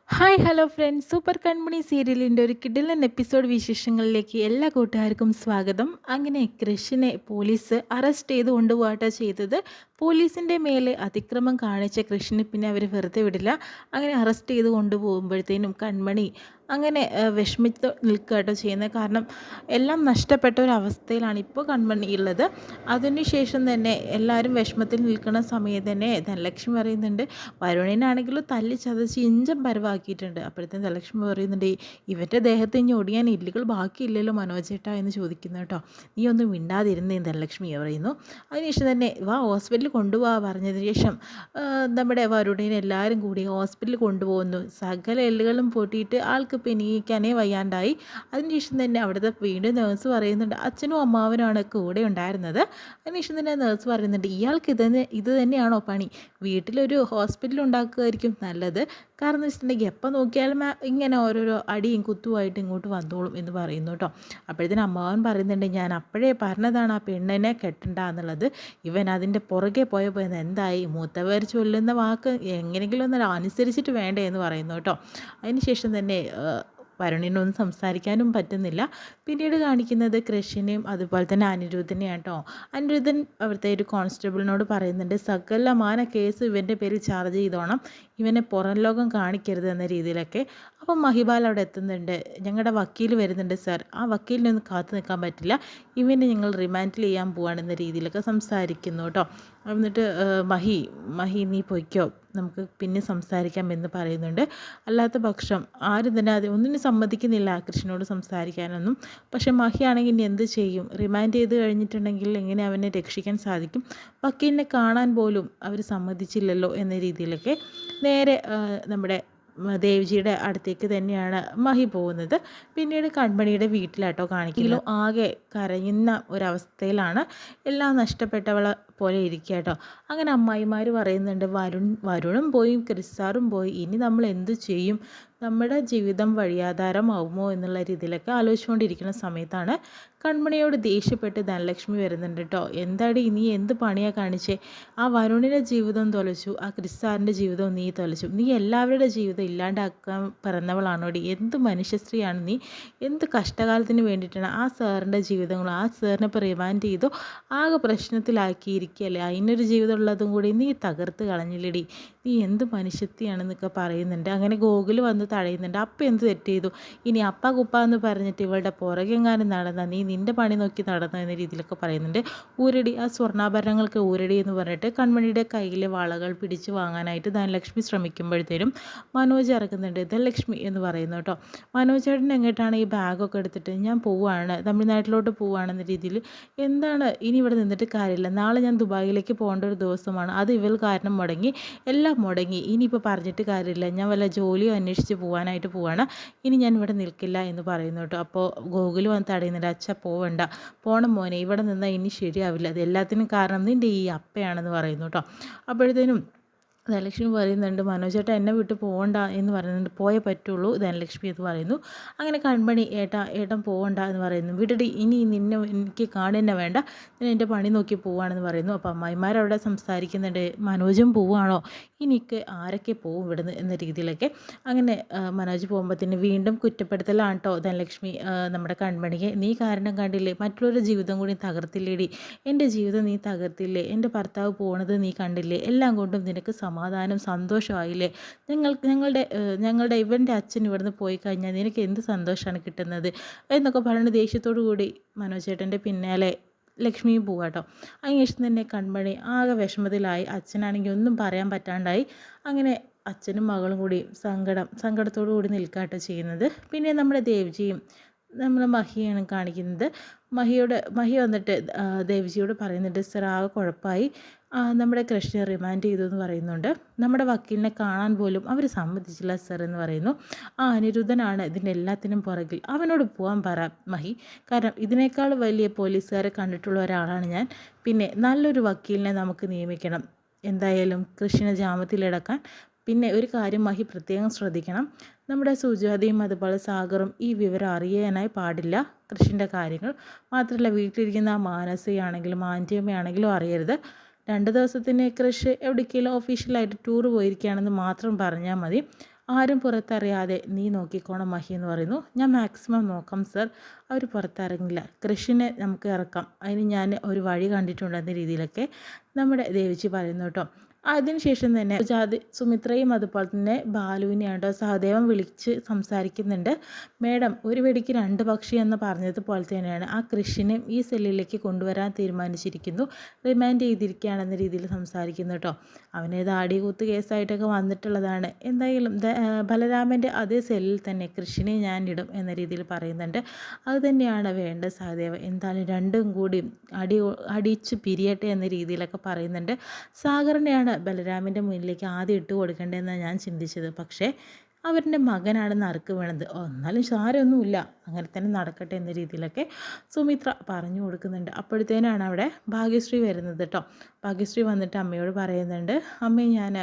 Hi hello friends, super കൺമണി സീരിയലിൻ്റെ ഒരു കിടിലൻ എപ്പിസോഡ് വിശേഷങ്ങളിലേക്ക് എല്ലാ കൂട്ടുകാർക്കും സ്വാഗതം. അങ്ങനെ കൃഷിനെ പോലീസ് അറസ്റ്റ് ചെയ്ത് കൊണ്ടുപോകട്ടെ ചെയ്തത്. പോലീസിൻ്റെ മേലെ അതിക്രമം കാണിച്ച കൃഷിനെ പിന്നെ അവർ വെറുതെ വിടില്ല. അങ്ങനെ അറസ്റ്റ് ചെയ്ത് കൊണ്ടുപോകുമ്പോഴത്തേനും കൺമണി അങ്ങനെ വിഷമിച്ച് നിൽക്കുകട്ടോ ചെയ്യുന്നത്. കാരണം എല്ലാം നഷ്ടപ്പെട്ട ഒരു അവസ്ഥയിലാണ് ഇപ്പോൾ കൺമണി ഉള്ളത്. അതിനുശേഷം തന്നെ എല്ലാവരും വിഷമത്തിൽ നിൽക്കുന്ന സമയത്ത് തന്നെ ധനലക്ഷ്മി പറയുന്നുണ്ട്, വരുണിനാണെങ്കിലും തല്ലി ചതച്ച് ഇഞ്ചം പരവാക്കിയിട്ടുണ്ട്. അപ്പോഴത്തേക്കും ധനലക്ഷ്മി പറയുന്നുണ്ട്, ഇവൻ്റെ ദേഹത്ത് ഇനി ഒടിയാൻ എല്ലുകൾ ബാക്കിയില്ലല്ലോ മനോജേട്ടാ എന്ന് ചോദിക്കുന്നു കേട്ടോ. നീ ഒന്നും മിണ്ടാതിരുന്നേ ധനലക്ഷ്മി പറയുന്നു. അതിനുശേഷം തന്നെ വാ ഹോസ്പിറ്റലിൽ കൊണ്ടുപോകാ പറഞ്ഞതിന് ശേഷം നമ്മുടെ വരുണിനെ എല്ലാവരും കൂടി ഹോസ്പിറ്റലിൽ കൊണ്ടുപോകുന്നു. സകല എല്ലുകളും പൊട്ടിയിട്ട് ആൾക്ക് പെനീക്കാനേ വയ്യാണ്ടായി. അതിനുശേഷം തന്നെ അവിടുത്തെ വീണ്ടും നേഴ്സ് പറയുന്നുണ്ട്, അച്ഛനും അമ്മാവനുമാണ് കൂടെ ഉണ്ടായിരുന്നത്. അതിനുശേഷം തന്നെ നേഴ്സ് പറയുന്നുണ്ട്, ഇയാൾക്ക് ഇത് തന്നെയാണോ പണി? വീട്ടിലൊരു ഹോസ്പിറ്റൽ ഉണ്ടാക്കുകയായിരിക്കും നല്ലത്. കാരണം എന്ന് വെച്ചിട്ടുണ്ടെങ്കിൽ എപ്പോൾ നോക്കിയാലും ഇങ്ങനെ ഓരോരോ അടിയും കുത്തുമായിട്ട് ഇങ്ങോട്ട് വന്നോളും എന്ന് പറയുന്നു കേട്ടോ. അപ്പോഴത്തേനും അമ്മാവൻ പറയുന്നുണ്ട്, ഞാൻ അപ്പോഴേ പറഞ്ഞതാണ് ആ പെണ്ണിനെ കെട്ടണ്ട എന്നുള്ളത്. ഇവൻ അതിൻ്റെ പുറകെ പോയപ്പോൾ എന്തായി? മൂത്തവർ ചൊല്ലുന്ന വാക്ക് എങ്ങനെയെങ്കിലും ഒന്ന് അനുസരിച്ചിട്ട് വേണ്ടേ എന്ന് പറയുന്നു കേട്ടോ. അതിനുശേഷം തന്നെ വരുണിനൊന്നും സംസാരിക്കാനും പറ്റുന്നില്ല. പിന്നീട് കാണിക്കുന്നത് കൃഷിനെയും അതുപോലെ തന്നെ അനിരുദ്ധനെയാണ് കേട്ടോ. അനിരുദ്ധൻ അവിടുത്തെ ഒരു കോൺസ്റ്റബിളിനോട് പറയുന്നുണ്ട്, സകലമാന കേസ് ഇവൻ്റെ പേരിൽ ചാർജ് ചെയ്തോണം, ഇവനെ പുറം ലോകം കാണിക്കരുത് എന്ന രീതിയിലൊക്കെ. അപ്പം മഹിബാൽ അവിടെ എത്തുന്നുണ്ട്, ഞങ്ങളുടെ വക്കീൽ വരുന്നുണ്ട് സാർ, ആ വക്കീലിനൊന്നും കാത്തു നിൽക്കാൻ പറ്റില്ല, ഇവനെ ഞങ്ങൾ റിമാൻഡിൽ ചെയ്യാൻ പോവാണെന്ന രീതിയിലൊക്കെ സംസാരിക്കുന്നു കേട്ടോ. എന്നിട്ട് മഹി നീ പൊയ്ക്കോ, നമുക്ക് പിന്നെ സംസാരിക്കാം എന്ന് പറയുന്നുണ്ട്. അല്ലാത്ത പക്ഷം ആരും തന്നെ അത് ഒന്നിനും സമ്മതിക്കുന്നില്ല കൃഷ്ണനോട് സംസാരിക്കാനൊന്നും. പക്ഷെ മഹിയാണെങ്കിൽ ഇനി എന്ത് ചെയ്യും? റിമാൻഡ് ചെയ്ത് കഴിഞ്ഞിട്ടുണ്ടെങ്കിൽ എങ്ങനെ അവനെ രക്ഷിക്കാൻ സാധിക്കും? വക്കീലിനെ കാണാൻ പോലും അവർ സമ്മതിച്ചില്ലല്ലോ എന്ന രീതിയിലൊക്കെ നേരെ നമ്മുടെ ദേവ്ജിയുടെ അടുത്തേക്ക് തന്നെയാണ് മഹി പോകുന്നത്. പിന്നീട് കൺമണിയുടെ വീട്ടിലാട്ടോ കാണിക്കുന്നത്. ആകെ കരയുന്ന ഒരവസ്ഥയിലാണ്, എല്ലാം നഷ്ടപ്പെട്ടവളെ പോലെ ഇരിക്കുക കേട്ടോ. അങ്ങനെ അമ്മായിമാർ പറയുന്നുണ്ട്, വരുണും പോയി ക്രിസ്സാറും പോയി, ഇനി നമ്മൾ എന്തു ചെയ്യും? നമ്മുടെ ജീവിതം വഴിയാധാരമാവുമോ എന്നുള്ള രീതിയിലൊക്കെ ആലോചിച്ചുകൊണ്ടിരിക്കുന്ന സമയത്താണ് കൺമണിയോട് ദേഷ്യപ്പെട്ട് ധനലക്ഷ്മി വരുന്നുണ്ട് കേട്ടോ. എന്താടി നീ എന്ത് പണിയാണ് കാണിച്ചേ? ആ വരുണിൻ്റെ ജീവിതം തൊലച്ചു, ആ ക്രിസ്സാറിൻ്റെ ജീവിതവും നീ തൊലച്ചു. നീ എല്ലാവരുടെ ജീവിതം ഇല്ലാണ്ടാക്കാൻ പിറന്നവളാണോടി? എന്ത് മനുഷ്യശ്രീയാണ് നീ? എന്ത് കഷ്ടകാലത്തിന് വേണ്ടിയിട്ടാണ് ആ സാറിൻ്റെ ജീവിതങ്ങളും ആ സാറിനെ ഇപ്പോൾ റിമാൻഡ് ചെയ്തോ ആകെ പ്രശ്നത്തിലാക്കിയിരിക്കുകയല്ലേ? അതിനൊരു ജീവിതം ഉള്ളതും കൂടി നീ തകർത്ത് കളഞ്ഞില്ലടി. നീ എന്ത് മനുഷ്യത്തെയാണെന്നൊക്കെ പറയുന്നുണ്ട്. അങ്ങനെ ഗോകുൽ വന്ന് തടയുന്നുണ്ട്. അപ്പം എന്ത് തെറ്റ് ചെയ്തു? ഇനി അപ്പ കുപ്പ എന്ന് പറഞ്ഞിട്ട് ഇവളുടെ പുറകെങ്ങാനും നടന്ന നീ നിൻ്റെ പണി നോക്കി നടന്നു എന്ന രീതിയിലൊക്കെ പറയുന്നുണ്ട്. ഊരടി, ആ സ്വർണ്ണാഭരണങ്ങൾക്ക് ഊരടി എന്ന് പറഞ്ഞിട്ട് കൺമണിയുടെ കയ്യിലെ വളകൾ പിടിച്ച് വാങ്ങാനായിട്ട് ധനലക്ഷ്മി ശ്രമിക്കുമ്പോഴത്തേനും മനോജ് ഇറക്കുന്നുണ്ട്. ധനലക്ഷ്മി എന്ന് പറയുന്നു കേട്ടോ. മനോജ് ചേട്ടൻ എങ്ങോട്ടാണ്? ഈ ബാഗൊക്കെ എടുത്തിട്ട് ഞാൻ പോവുകയാണ്, തമിഴ്നാട്ടിലോട്ട് പോവുകയാണെന്ന രീതിയിൽ. എന്താണ് ഇനി ഇവിടെ നിന്നിട്ട് കാര്യമില്ല, നാളെ ഞാൻ ദുബായിലേക്ക് പോകേണ്ട ഒരു ദിവസമാണ്, അത് ഇവൾ കാരണം മുടങ്ങി, എല്ലാം മുടങ്ങി, ഇനിയിപ്പോൾ പറഞ്ഞിട്ട് കാര്യമില്ല, ഞാൻ വല്ല ജോലിയോ അന്വേഷിച്ച് പോകാനായിട്ട് പോവാണ്, ഇനി ഞാൻ ഇവിടെ നിൽക്കില്ല എന്ന് പറയുന്നു കേട്ടോ. അപ്പോൾ ഗോകുൽ വന്ന് തടയുന്നുണ്ട്, അച്ഛ പോവണ്ട, പോണം മോനെ, ഇവിടെ നിന്നാൽ ഇനി ശരിയാവില്ല, അത് എല്ലാത്തിനും കാരണം നിൻ്റെ ഈ അപ്പയാണെന്ന് പറയുന്നു കേട്ടോ. അപ്പോഴത്തേനും ധനലക്ഷ്മി പറയുന്നുണ്ട്, മനോജേട്ടൻ എന്നെ വിട്ട് പോകണ്ട എന്ന് പറയുന്നുണ്ട്. പോയേ പറ്റുള്ളൂ ധനലക്ഷ്മി എന്ന് പറയുന്നു. അങ്ങനെ കൺമണി ഏട്ടൻ പോകണ്ട എന്ന് പറയുന്നു. വിടടി, ഇനി നിന്നെ എനിക്ക് കാണുന്നെ വേണ്ട, ഞാൻ എൻ്റെ പണി നോക്കി പോവാണെന്ന് പറയുന്നു. അപ്പോൾ അമ്മായിമാരവിടെ സംസാരിക്കുന്നുണ്ട്, മനോജും പോവുകയാണോ? ഇനിക്ക് ആരൊക്കെ പോവും ഇവിടുന്ന് എന്ന രീതിയിലൊക്കെ. അങ്ങനെ മനോജ് പോകുമ്പോഴത്തേന് വീണ്ടും കുറ്റപ്പെടുത്തലാണ് കേട്ടോ ധനലക്ഷ്മി നമ്മുടെ കൺമണിയെ. നീ കാരണം കണ്ടില്ലേ, മറ്റുള്ളവരുടെ ജീവിതം കൂടി തകർത്തില്ലേടി, എൻ്റെ ജീവിതം നീ തകർത്തില്ലേ, എൻ്റെ ഭർത്താവ് പോണത് നീ കണ്ടില്ലേ, എല്ലാം കൊണ്ടും നിനക്ക് സമാധാനം സന്തോഷമായില്ലേ? ഞങ്ങളുടെ ഇവൻ്റെ അച്ഛൻ ഇവിടുന്ന് പോയി കഴിഞ്ഞാൽ നിനക്ക് എന്ത് സന്തോഷമാണ് കിട്ടുന്നത് എന്നൊക്കെ പറഞ്ഞ് ദേഷ്യത്തോടു കൂടി മനോജേട്ടൻ്റെ പിന്നാലെ ലക്ഷ്മിയും പോവാട്ടോ. അതിനുശേഷം തന്നെ കൺമണി ആകെ വിഷമത്തിലായി. അച്ഛനാണെങ്കിൽ ഒന്നും പറയാൻ പറ്റാണ്ടായി. അങ്ങനെ അച്ഛനും മകളും കൂടി സങ്കടത്തോടു കൂടി നിൽക്കാട്ടോ ചെയ്യുന്നത്. പിന്നെ നമ്മുടെ ദേവ്ജിയും നമ്മുടെ മഹിയാണ് കാണിക്കുന്നത്. മഹി വന്നിട്ട് ദേവ്ജിയോട് പറയുന്നുണ്ട്, സർ ആകെ കുഴപ്പമായി, നമ്മുടെ കൃഷ്ണനെ റിമാൻഡ് ചെയ്തു എന്ന് പറയുന്നുണ്ട്. നമ്മുടെ വക്കീലിനെ കാണാൻ പോലും അവർ സമ്മതിച്ചില്ല സർ എന്ന് പറയുന്നു. ആ അനിരുദ്ധനാണ് ഇതിൻ്റെ എല്ലാത്തിനും പുറകിൽ, അവനോട് പോകാൻ പറ മഹി, കാരണം ഇതിനേക്കാൾ വലിയ പോലീസുകാരെ കണ്ടിട്ടുള്ള ഒരാളാണ് ഞാൻ. പിന്നെ നല്ലൊരു വക്കീലിനെ നമുക്ക് നിയമിക്കണം, എന്തായാലും കൃഷ്ണനെ ജാമ്യത്തിലടക്കാൻ. പിന്നെ ഒരു കാര്യം മഹി പ്രത്യേകം ശ്രദ്ധിക്കണം, നമ്മുടെ സുജാതയും അതുപോലെ സാഗറും ഈ വിവരം അറിയാനായി പാടില്ല, കൃഷിൻ്റെ കാര്യങ്ങൾ. മാത്രമല്ല വീട്ടിലിരിക്കുന്ന ആ മാനസയാണെങ്കിലും ആൻറ്റിയമ്മയാണെങ്കിലും അറിയരുത്. 2 ദിവസത്തിന് കൃഷി എവിടേക്കെങ്കിലും ഒഫീഷ്യലായിട്ട് ടൂർ പോയിരിക്കുകയാണെന്ന് മാത്രം പറഞ്ഞാൽ മതി. ആരും പുറത്തറിയാതെ നീ നോക്കിക്കോണം മഹി എന്ന് പറയുന്നു. ഞാൻ മാക്സിമം നോക്കാം സർ, അവർ പുറത്തിറങ്ങില്ല, കൃഷിനെ നമുക്ക് ഇറക്കാം, അതിന് ഞാൻ ഒരു വഴി കണ്ടിട്ടുണ്ടെന്ന രീതിയിലൊക്കെ നമ്മുടെ ദേവിച്ചി പറയുന്നു കേട്ടോ. അതിനുശേഷം തന്നെ സുമിത്രയും അതുപോലെ തന്നെ ബാലുവിനെയാണ്ടോ സഹദേവൻ വിളിച്ച് സംസാരിക്കുന്നുണ്ട്. മേഡം, ഒരു വെടിക്ക് രണ്ട് പക്ഷി എന്ന് പറഞ്ഞതുപോലെ തന്നെയാണ് ആ കൃഷിനെ ഈ സെല്ലിലേക്ക് കൊണ്ടുവരാൻ തീരുമാനിച്ചിരിക്കുന്നു, റിമാൻഡ് ചെയ്തിരിക്കുകയാണെന്ന രീതിയിൽ സംസാരിക്കുന്നു കേട്ടോ. അവനേത് ആടികൂത്ത് കേസായിട്ടൊക്കെ വന്നിട്ടുള്ളതാണ്. എന്തായാലും ബലരാമൻ്റെ അതേ സെല്ലിൽ തന്നെ കൃഷിനെ ഞാൻ ഇടും എന്ന രീതിയിൽ പറയുന്നുണ്ട്. അത് തന്നെയാണ് വേണ്ടത് സഹദേവ, എന്തായാലും രണ്ടും കൂടി അടിച്ച് പിരിയട്ടെ എന്ന രീതിയിലൊക്കെ പറയുന്നുണ്ട്. സാഗറിനെയാണ് ബലരാമൻ്റെ മുന്നിലേക്ക് ആദ്യം ഇട്ട് കൊടുക്കേണ്ടതെന്നാണ് ഞാൻ ചിന്തിച്ചത്. പക്ഷേ അവരുടെ മകനാണ് നറുക്ക് വീണത്. എന്നാലും സാരമൊന്നുമില്ല, അങ്ങനെ തന്നെ നടക്കട്ടെ എന്ന രീതിയിലൊക്കെ സുമിത്ര പറഞ്ഞു കൊടുക്കുന്നുണ്ട്. അപ്പോഴത്തേനാണ് അവിടെ ഭാഗ്യശ്രീ വരുന്നത് കേട്ടോ. ഭാഗ്യശ്രീ വന്നിട്ട് അമ്മയോട് പറയുന്നുണ്ട്, അമ്മയെ ഞാൻ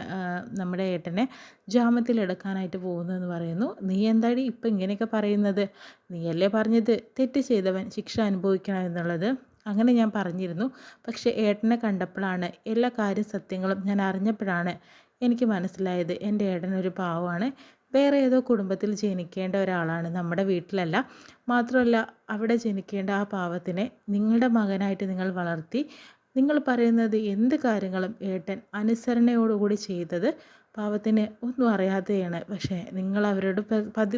നമ്മുടെ ഏട്ടനെ ജാമ്യത്തിലെടുക്കാനായിട്ട് പോകുന്നതെന്ന് പറയുന്നു. നീ എന്താടി ഇപ്പം ഇങ്ങനെയൊക്കെ പറയുന്നത്? നീയല്ലേ പറഞ്ഞത് തെറ്റ് ചെയ്തവൻ ശിക്ഷ അനുഭവിക്കണം എന്നുള്ളത്? അങ്ങനെ ഞാൻ പറഞ്ഞിരുന്നു. പക്ഷേ ഏട്ടനെ കണ്ടപ്പോഴാണ്, എല്ലാ സത്യങ്ങളും ഞാൻ അറിഞ്ഞപ്പോഴാണ് എനിക്ക് മനസ്സിലായത് എൻ്റെ ഏട്ടനൊരു പാവമാണ്, വേറെ ഏതോ കുടുംബത്തിൽ ജനിക്കേണ്ട ഒരാളാണ്, നമ്മുടെ വീട്ടിലല്ല. മാത്രമല്ല അവിടെ ജനിക്കേണ്ട ആ പാവത്തിനെ നിങ്ങളുടെ മകനായിട്ട് നിങ്ങൾ വളർത്തി, നിങ്ങൾ പറയുന്നത് എന്ത് കാര്യങ്ങളും ഏട്ടൻ അനുസരണയോടുകൂടി ചെയ്തത് പാവത്തിന് ഒന്നും അറിയാതെയാണ്. പക്ഷേ നിങ്ങൾ അവരോട്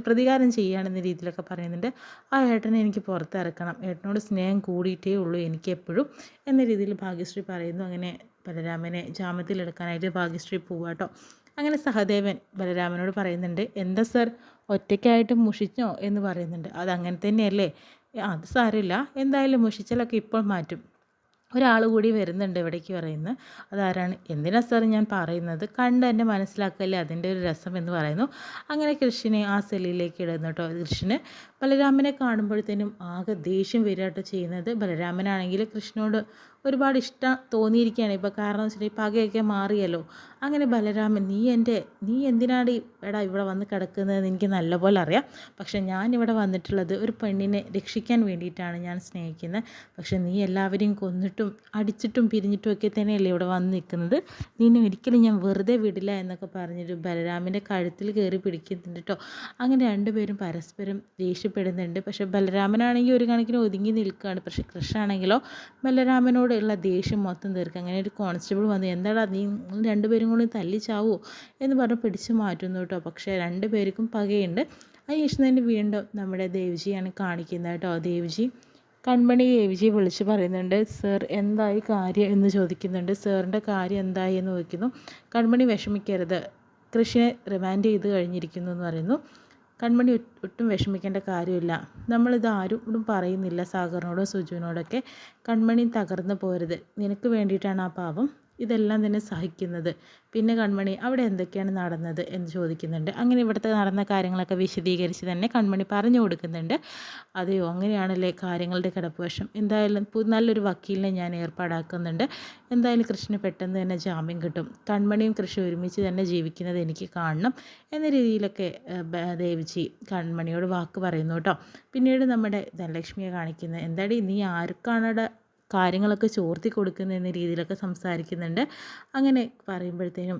പ്രതികാരം ചെയ്യുകയാണെന്ന രീതിയിലൊക്കെ പറയുന്നുണ്ട്. ആ ഏട്ടനെ എനിക്ക് പുറത്തിറക്കണം, ഏട്ടനോട് സ്നേഹം കൂടിയിട്ടേ ഉള്ളൂ എനിക്ക് എപ്പോഴും എന്ന രീതിയിൽ ഭാഗ്യശ്രീ പറയുന്നു. അങ്ങനെ ബലരാമനെ ജാമ്യത്തിലെടുക്കാനായിട്ട് ഭാഗ്യശ്രീ പോവാട്ടോ. അങ്ങനെ സഹദേവൻ ബലരാമനോട് പറയുന്നുണ്ട്, എന്താ സർ ഒറ്റയ്ക്കായിട്ട് മുഷിച്ചോ എന്ന് പറയുന്നുണ്ട്. അതങ്ങനെ തന്നെയല്ലേ? അത് സാരമില്ല, എന്തായാലും മുഷിച്ചലൊക്കെ ഇപ്പോൾ മാറ്റും, ഒരാൾ കൂടി വരുന്നുണ്ട് ഇവിടേക്ക് പറയുന്നത്. അതാരാണ്? എന്തിനാ സാർ ഞാൻ പറയുന്നത്, കണ്ട് എന്നെ മനസ്സിലാക്കല്ലേ അതിൻ്റെ ഒരു രസം എന്ന് പറയുന്നു. അങ്ങനെ കൃഷ്ണനെ ആ സെല്ലിലേക്ക് ഇടുന്നു കേട്ടോ. കൃഷ്ണന് ബലരാമനെ കാണുമ്പോഴത്തേനും ആകെ ദേഷ്യം വരികട്ടോ ചെയ്യുന്നത്. ബലരാമനാണെങ്കിൽ കൃഷ്ണനോട് ഒരുപാട് ഇഷ്ടം തോന്നിയിരിക്കുകയാണ് ഇപ്പോൾ. കാരണം എന്ന് വെച്ചിട്ടുണ്ടെങ്കിൽ പകയൊക്കെ മാറിയല്ലോ. അങ്ങനെ ബലരാമൻ, നീ എന്തിനാണ് എടാ ഇവിടെ വന്ന് കിടക്കുന്നതെന്ന് എനിക്ക് നല്ലപോലെ അറിയാം. പക്ഷെ ഞാനിവിടെ വന്നിട്ടുള്ളത് ഒരു പെണ്ണിനെ രക്ഷിക്കാൻ വേണ്ടിയിട്ടാണ് ഞാൻ സ്നേഹിക്കുന്നത്. പക്ഷെ നീ എല്ലാവരെയും കൊന്നിട്ടും അടിച്ചിട്ടും പിരിഞ്ഞിട്ടും ഒക്കെ തന്നെയല്ലേ ഇവിടെ വന്ന് നിൽക്കുന്നത്. നിന്നെ ഒരിക്കലും ഞാൻ വെറുതെ വിടില്ല എന്നൊക്കെ പറഞ്ഞിട്ട് ബലരാമൻ്റെ കഴുത്തിൽ കയറി പിടിക്കുന്നുണ്ട് കേട്ടോ. അങ്ങനെ രണ്ടുപേരും പരസ്പരം ദേഷ്യപ്പെടുന്നുണ്ട്. പക്ഷേ ബലരാമനാണെങ്കിൽ ഒരു കണക്കിന് ഒതുങ്ങി നിൽക്കുകയാണ്. പക്ഷേ കൃഷ്ണനാണെങ്കിലോ ബലരാമനോട് ഉള്ള ദേഷ്യം മൊത്തം തീർക്കുക. അങ്ങനെ ഒരു കോൺസ്റ്റബിൾ വന്ന്, എന്താടാ നീ രണ്ടുപേരും കൂടി തല്ലിച്ചാവോ എന്ന് പറഞ്ഞ് പിടിച്ച് മാറ്റുന്നു കേട്ടോ. പക്ഷേ രണ്ടുപേർക്കും പകയുണ്ട്. അതിനുശേഷം തന്നെ വീണ്ടും നമ്മുടെ ദേവ്ജിയാണ് കാണിക്കുന്നത് കേട്ടോ. കൺമണി ദേവ്ജിയെ വിളിച്ച് പറയുന്നുണ്ട്, സർ എന്തായി കാര്യം എന്ന് ചോദിക്കുന്നുണ്ട്. സാറിൻ്റെ കാര്യം എന്തായി എന്ന് ചോദിക്കുന്നു. കൺമണി വിഷമിക്കരുത്, കൃഷിനെ റിമാൻഡ് ചെയ്ത് കഴിഞ്ഞിരിക്കുന്നു എന്ന് പറയുന്നു. കൺമണി ഒട്ടും വിഷമിക്കേണ്ട കാര്യമില്ല, നമ്മളിത് ആരോടും പറയുന്നില്ല, സാഗറിനോടും സുജുവിനോടൊക്കെ. കൺമണി തകർന്നു പോരുത്, നിനക്ക് വേണ്ടിയിട്ടാണ് ആ പാവം ഇതെല്ലാം തന്നെ സഹിക്കുന്നത്. പിന്നെ കൺമണി അവിടെ എന്തൊക്കെയാണ് നടന്നത് എന്ന് ചോദിക്കുന്നുണ്ട്. അങ്ങനെ ഇവിടുത്തെ നടന്ന കാര്യങ്ങളൊക്കെ വിശദീകരിച്ച് തന്നെ കൺമണി പറഞ്ഞു കൊടുക്കുന്നുണ്ട്. അതെയോ, അങ്ങനെയാണല്ലേ കാര്യങ്ങളുടെ കിടപ്പുവശം. എന്തായാലും നല്ലൊരു വക്കീലിനെ ഞാൻ ഏർപ്പാടാക്കുന്നുണ്ട്. എന്തായാലും കൃഷ്ണന് പെട്ടെന്ന് തന്നെ ജാമ്യം കിട്ടും, കൺമണിയും കൃഷി ഒരുമിച്ച് തന്നെ ജീവിക്കുന്നത് എനിക്ക് കാണണം എന്ന രീതിയിലൊക്കെ ദേവിച്ചി കൺമണിയോട് വാക്ക് പറയുന്നു കേട്ടോ. പിന്നീട് നമ്മുടെ ധനലക്ഷ്മിയെ കാണിക്കുന്നത്, എന്താടി നീ ആർക്കാണടെ കാര്യങ്ങളൊക്കെ ചോർത്തി കൊടുക്കുന്നതെന്ന രീതിയിലൊക്കെ സംസാരിക്കുന്നുണ്ട്. അങ്ങനെ പറയുമ്പോഴത്തേനും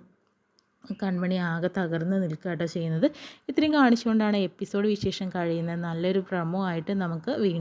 കൺമണി ആകെ തകർന്ന് നിൽക്കുക കേട്ടോ ചെയ്യുന്നത്. ഇത്രയും കാണിച്ചുകൊണ്ടാണ് എപ്പിസോഡ് വിശേഷം കഴിയുന്നത്. നല്ലൊരു പ്രമോ ആയിട്ട് നമുക്ക്